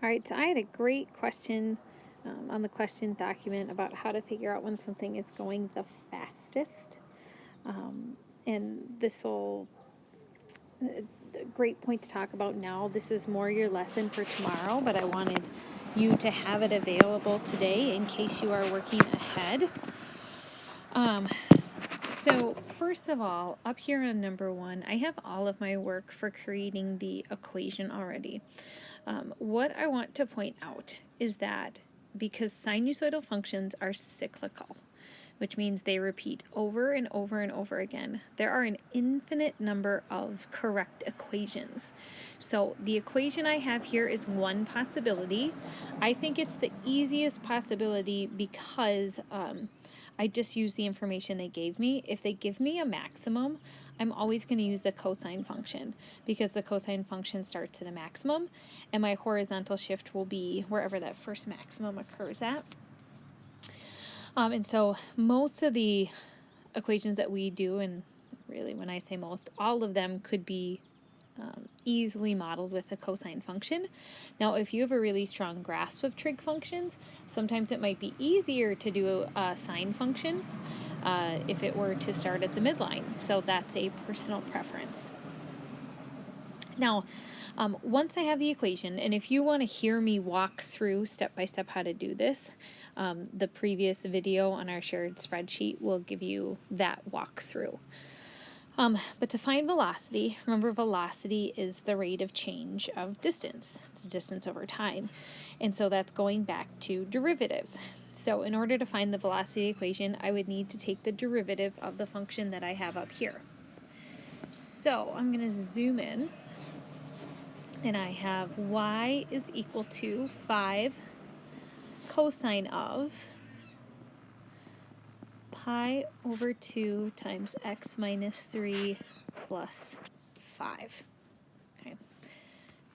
All right, so I had a great question on the question document about how to figure out when something is going the fastest. And this will, a great point to talk about now. This is more your lesson for tomorrow, but I wanted you to have it available today in case you are working ahead. So first of all, up here on number 1, I have all of my work for creating the equation already. What I want to point out is that because sinusoidal functions are cyclical, which means they repeat over and over and over again, there are an infinite number of correct equations. So the equation I have here is one possibility. I think it's the easiest possibility because I just use the information they gave me. If they give me a maximum, I'm always going to use the cosine function because the cosine function starts at a maximum and my horizontal shift will be wherever that first maximum occurs at. And so most of the equations that we do, and really when I say most, all of them could be easily modeled with a cosine function. Now, if you have a really strong grasp of trig functions, sometimes it might be easier to do a sine function if it were to start at the midline. So that's a personal preference. Now, once I have the equation, and if you want to hear me walk through step by step how to do this, the previous video on our shared spreadsheet will give you that walkthrough. But to find velocity, remember velocity is the rate of change of distance. It's distance over time. And so that's going back to derivatives. So in order to find the velocity equation, I would need to take the derivative of the function that I have up here. So I'm going to zoom in. And I have y is equal to 5 cosine of pi over 2 times x minus 3 plus 5. Okay.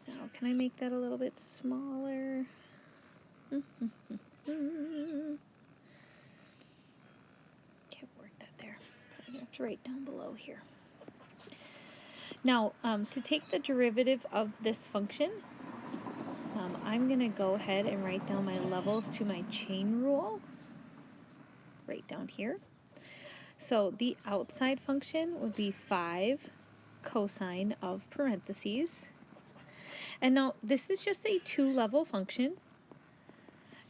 Now, can I make that a little bit smaller? Can't work that there. I have to write down below here. Now, to take the derivative of this function, I'm going to go ahead and write down my levels to my chain rule right down here. So the outside function would be 5 cosine of parentheses. And now this is just a 2-level function,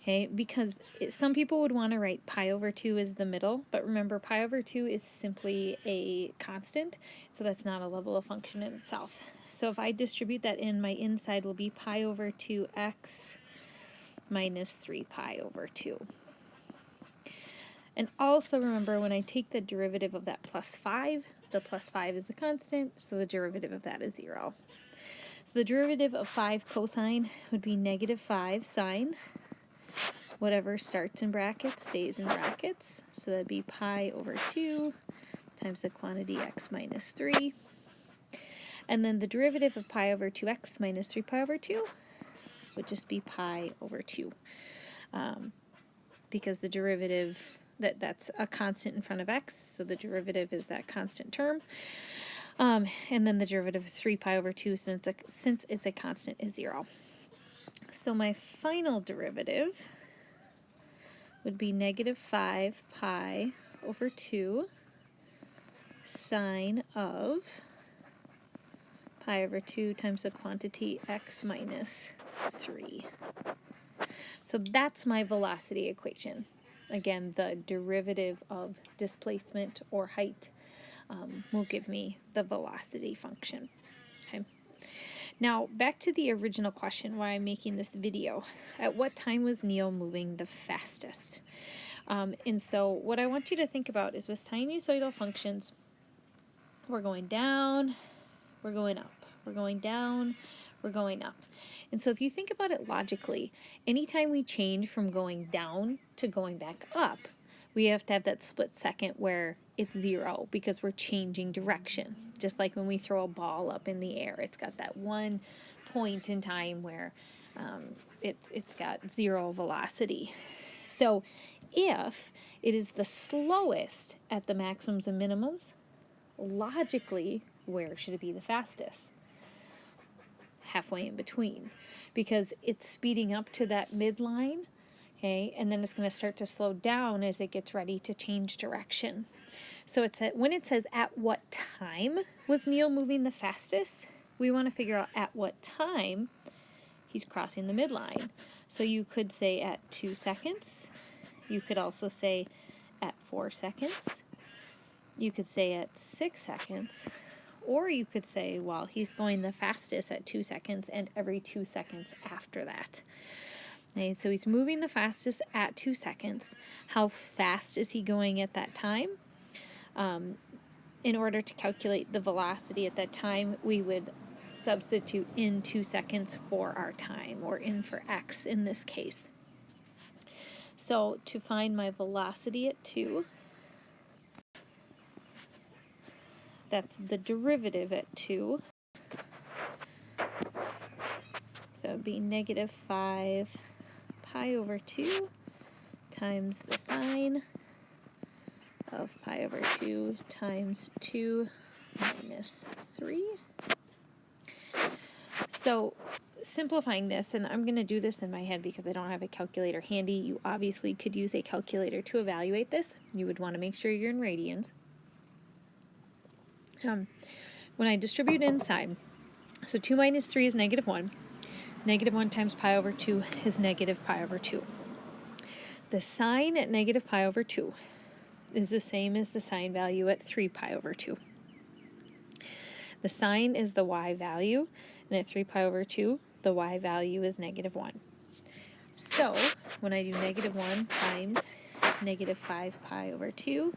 okay, because some people would want to write pi over 2 as the middle, but remember pi over 2 is simply a constant, so that's not a level of function in itself. So if I distribute that in, my inside will be pi over 2x minus 3 pi over 2. And also remember, when I take the derivative of that plus 5, the plus 5 is a constant, so the derivative of that is 0. So the derivative of 5 cosine would be negative 5 sine. Whatever starts in brackets stays in brackets. So that'd be pi over 2 times the quantity x minus 3. And then the derivative of pi over 2x minus 3 pi over 2 would just be pi over 2. Because the derivative, that's a constant in front of x, so the derivative is that constant term. And then the derivative of 3 pi over 2, since it's a constant, is 0. So my final derivative would be negative 5 pi over 2 sine of pi over 2 times the quantity x minus 3. So that's my velocity equation. Again, the derivative of displacement or height will give me the velocity function. Okay. Now, back to the original question, why I'm making this video. At what time was Neo moving the fastest? And so what I want you to think about is with sinusoidal functions, we're going down, we're going up, we're going down, we're going up. And so if you think about it logically, anytime we change from going down to going back up, we have to have that split second where it's 0 because we're changing direction. Just like when we throw a ball up in the air, it's got that one point in time where it's got 0 velocity. So if it is the slowest at the maximums and minimums, logically, where should it be the fastest? halfway in between, because it's speeding up to that midline, okay, and then it's going to start to slow down as it gets ready to change direction. So when it says at what time was Neil moving the fastest, we want to figure out at what time he's crossing the midline. So you could say at 2 seconds. You could also say at 4 seconds. You could say at 6 seconds. Or you could say, well, he's going the fastest at 2 seconds and every 2 seconds after that. Okay, so he's moving the fastest at 2 seconds. How fast is he going at that time? In order to calculate the velocity at that time, we would substitute in 2 seconds for our time, or in for x in this case. So to find my velocity at 2, that's the derivative at 2. So it would be negative 5 pi over 2 times the sine of pi over 2 times 2 minus 3. So simplifying this, and I'm going to do this in my head because I don't have a calculator handy. You obviously could use a calculator to evaluate this. You would want to make sure you're in radians. When I distribute inside, so 2 minus 3 is negative 1. Negative 1 times pi over 2 is negative pi over 2. The sign at negative pi over 2 is the same as the sign value at 3 pi over 2. The sign is the y value, and at 3 pi over 2, the y value is negative 1. So when I do negative 1 times negative 5 pi over 2,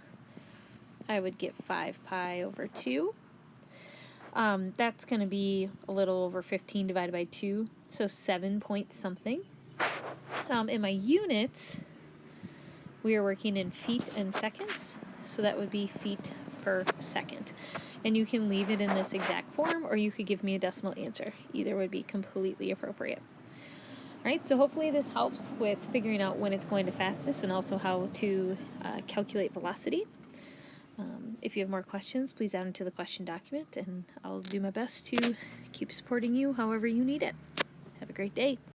I would get 5 pi over 2. That's going to be a little over 15 divided by 2, so 7 point something. In my units, we are working in feet and seconds, so that would be feet per second. And you can leave it in this exact form, or you could give me a decimal answer. Either would be completely appropriate. All right, so hopefully this helps with figuring out when it's going the fastest and also how to calculate velocity. If you have more questions, please add them to the question document, and I'll do my best to keep supporting you however you need it. Have a great day.